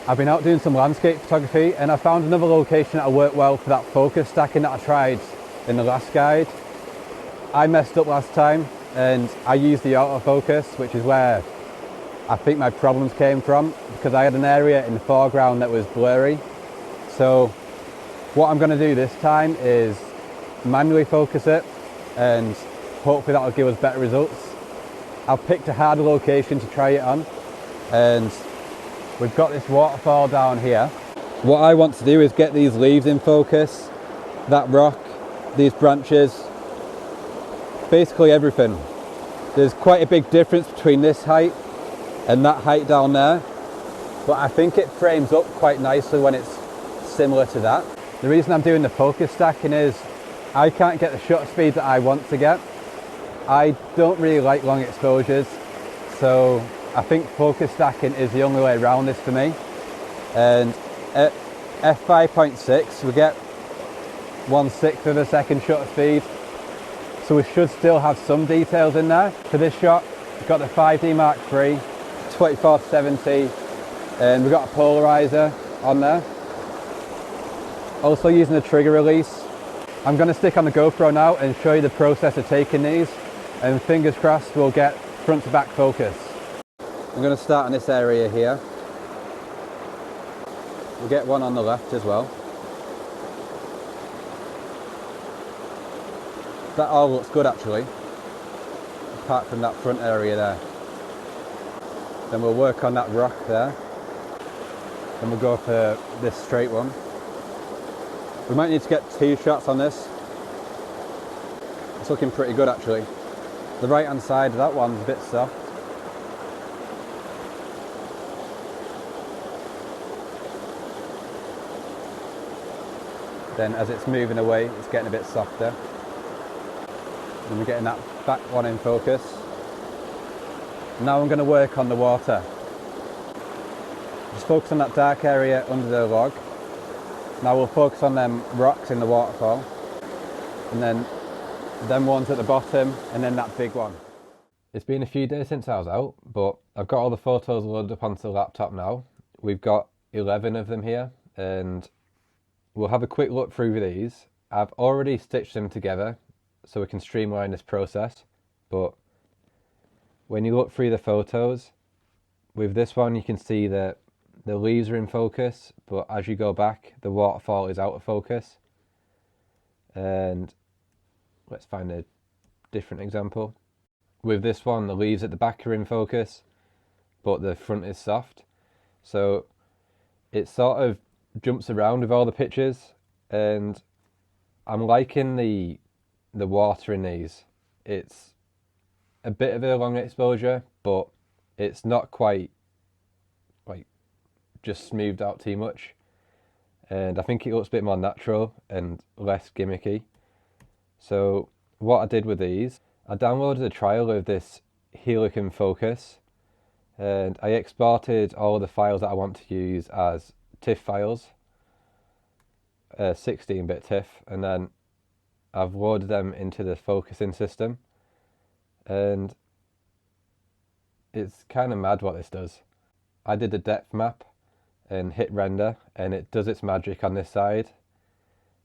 I've been out doing some landscape photography and I found another location that'll work well for that focus stacking that I tried in the last guide. I messed up last time and I used the autofocus, which is where I think my problems came from, because I had an area in the foreground that was blurry. So what I'm going to do this time is manually focus it and hopefully that'll give us better results. I've picked a harder location to try it on, and we've got this waterfall down here. What I want to do is get these leaves in focus, that rock, these branches, basically everything. There's quite a big difference between this height and that height down there, but I think it frames up quite nicely when it's similar to that. The reason I'm doing the focus stacking is I can't get the shutter speed that I want to get. I don't really like long exposures, so I think focus stacking is the only way around this for me. And at f5.6 we get 1/6 of a second shutter speed, so we should still have some details in there. For this shot we've got the 5D Mark III 24-70 and we've got a polarizer on there. Also using a trigger release. I'm going to stick on the GoPro now and show you the process of taking these, and fingers crossed we'll get front to back focus. I'm going to start in this area here. We'll get one on the left as well. That all looks good actually, apart from that front area there. Then we'll work on that rock there. Then we'll go for this straight one. We might need to get 2 shots on this. It's looking pretty good actually. The right hand side of that one's a bit soft. Then as it's moving away, it's getting a bit softer. And we're getting that back one in focus. Now I'm going to work on the water. Just focus on that dark area under the log. Now we'll focus on them rocks in the waterfall. And then them ones at the bottom, and then that big one. It's been a few days since I was out, but I've got all the photos loaded up onto the laptop now. We've got 11 of them here, and we'll have a quick look through these. I've already stitched them together so we can streamline this process, but when you look through the photos, with this one you can see that the leaves are in focus, but as you go back the waterfall is out of focus. And let's find a different example. With this one the leaves at the back are in focus, but the front is soft. So it sort of jumps around with all the pictures, and I'm liking the water in these. It's a bit of a long exposure, but it's not quite like just smoothed out too much, and I think it looks a bit more natural and less gimmicky. So what I did with these, I downloaded a trial of this Helicon focus, and I exported all the files that I want to use as TIFF files, 16-bit TIFF, and then I've loaded them into the focusing system, and it's kind of mad what this does. I did a depth map and hit render, and it does its magic on this side,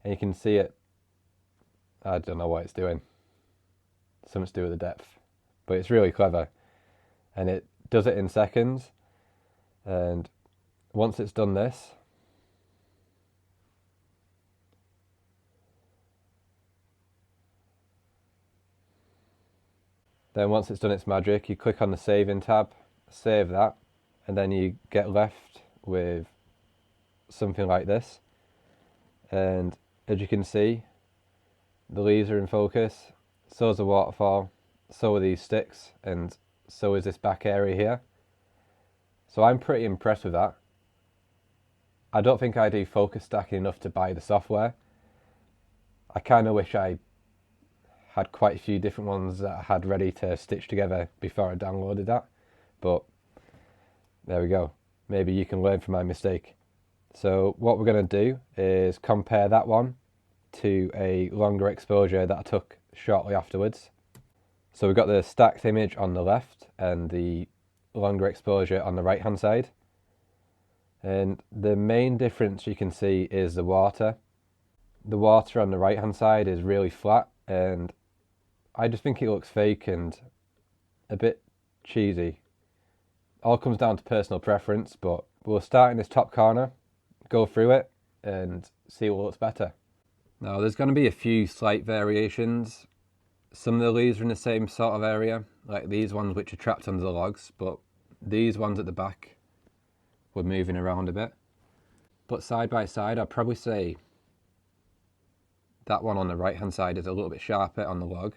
and you can see it. I don't know what it's doing. Something to do with the depth, but it's really clever, and it does it in seconds. And once it's done this, then once it's done its magic, you click on the saving tab, save that, and then you get left with something like this. And as you can see, the leaves are in focus, so is the waterfall, so are these sticks, and so is this back area here. So I'm pretty impressed with that. I don't think I do focus stacking enough to buy the software. I kind of wish I had quite a few different ones that I had ready to stitch together before I downloaded that, but there we go. Maybe you can learn from my mistake. So what we're going to do is compare that one to a longer exposure that I took shortly afterwards. So we've got the stacked image on the left and the longer exposure on the right hand side. And the main difference you can see is the water. The water on the right hand side is really flat, and I just think it looks fake and a bit cheesy. All comes down to personal preference, but we'll start in this top corner, go through it and see what looks better. Now there's going to be a few slight variations. Some of the leaves are in the same sort of area, like these ones which are trapped under the logs, but these ones at the back were moving around a bit. But side by side, I'd probably say that one on the right hand side is a little bit sharper on the log.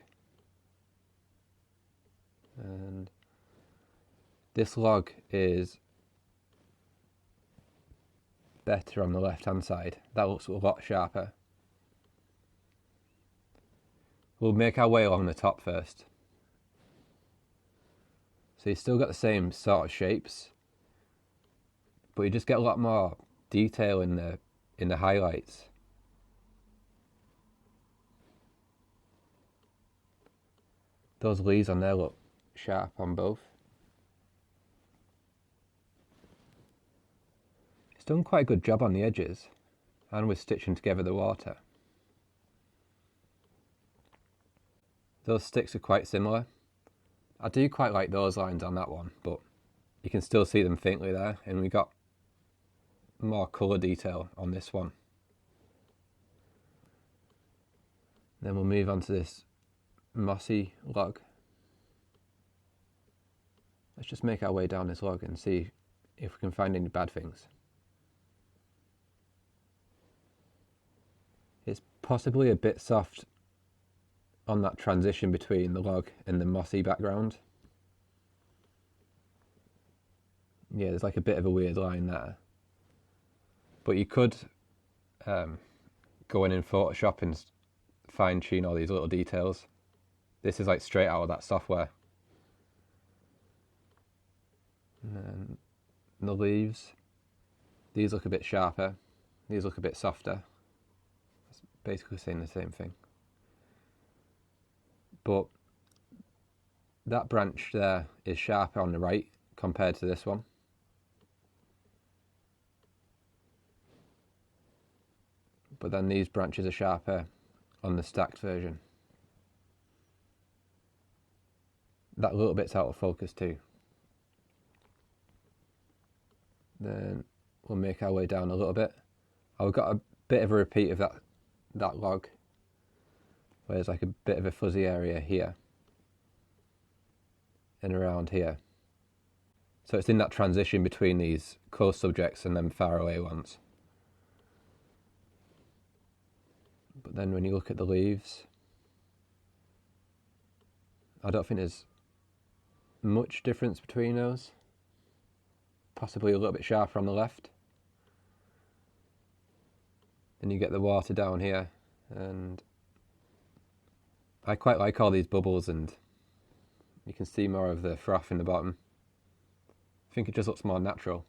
And this log is better on the left hand side. That looks a lot sharper. We'll make our way along the top first. So you still got the same sort of shapes, but you just get a lot more detail in the highlights. Those leaves on there look sharp on both. It's done quite a good job on the edges and with stitching together the water. Those sticks are quite similar. I do quite like those lines on that one, but you can still see them faintly there, and we got more colour detail on this one. Then we'll move on to this mossy log. Let's just make our way down this log and see if we can find any bad things. It's possibly a bit soft on that transition between the log and the mossy background. Yeah, there's like a bit of a weird line there. But you could go in Photoshop and fine tune all these little details. This is like straight out of that software. And then the leaves, these look a bit sharper, these look a bit softer. It's basically saying the same thing. But that branch there is sharper on the right compared to this one. But then these branches are sharper on the stacked version. That little bit's out of focus too. Then we'll make our way down a little bit. I've got a bit of a repeat of that log, where there's like a bit of a fuzzy area here and around here. So it's in that transition between these close subjects and then far away ones. But then when you look at the leaves, I don't think there's much difference between those. Possibly a little bit sharper on the left. Then you get the water down here, and I quite like all these bubbles, and you can see more of the froth in the bottom. I think it just looks more natural,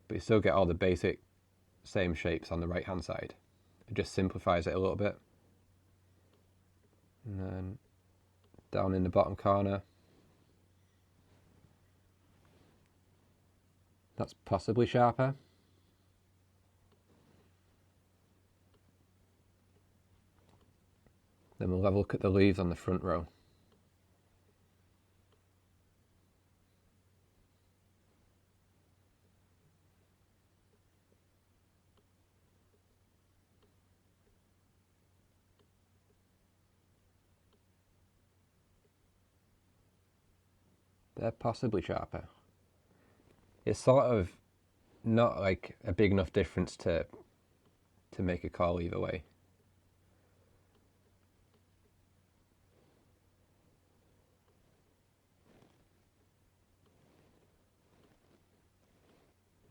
but you still get all the basic same shapes on the right hand side. It just simplifies it a little bit. And then down in the bottom corner, that's possibly sharper. Then we'll have a look at the leaves on the front row. They're possibly sharper. It's sort of not like a big enough difference to make a call either way.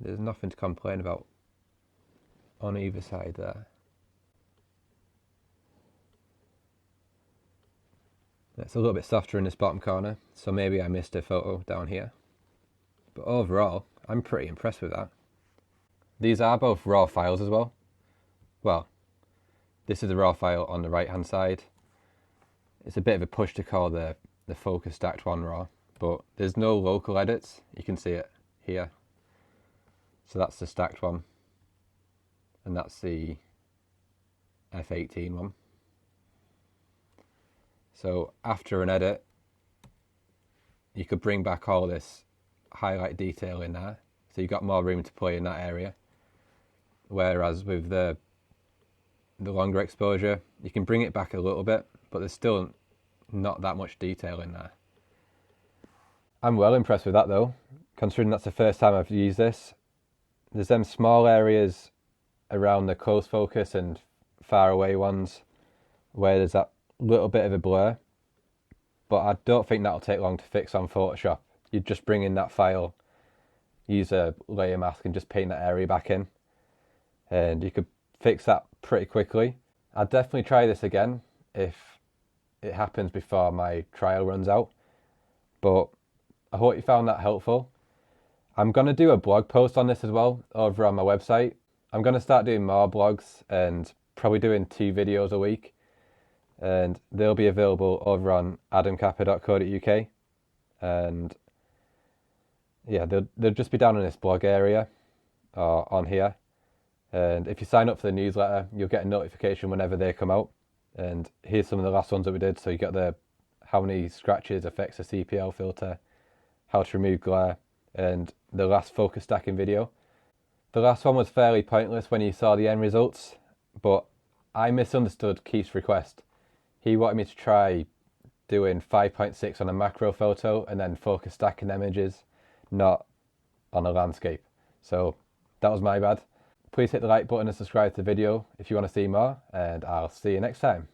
There's nothing to complain about on either side there. It's a little bit softer in this bottom corner, so maybe I missed a photo down here. But overall, I'm pretty impressed with that. These are both raw files as well. Well, this is a raw file on the right hand side. It's a bit of a push to call the focus stacked one raw, but there's no local edits. You can see it here. So that's the stacked one, and that's the F18 one. So after an edit, you could bring back all this highlight detail in there, so you've got more room to play in that area. Whereas with the longer exposure, you can bring it back a little bit, but there's still not that much detail in there. I'm well impressed with that though, considering that's the first time I've used this. There's them small areas around the close focus and far away ones where there's that little bit of a blur, but I don't think that'll take long to fix on Photoshop. You'd just bring in that file, use a layer mask and just paint that area back in, and you could fix that pretty quickly. I'd definitely try this again if it happens before my trial runs out, but I hope you found that helpful. I'm going to do a blog post on this as well over on my website. I'm going to start doing more blogs and probably doing 2 videos a week, and they'll be available over on adamkappa.co.uk, and yeah, they'll just be down in this blog area or on here. And if you sign up for the newsletter, you'll get a notification whenever they come out. And here's some of the last ones that we did. So you got the how many scratches affects a CPL filter, how to remove glare, and the last focus stacking video. The last one was fairly pointless when you saw the end results, but I misunderstood Keith's request. He wanted me to try doing 5.6 on a macro photo and then focus stacking images, not on a landscape. So that was my bad. Please hit the like button and subscribe to the video if you want to see more, and I'll see you next time.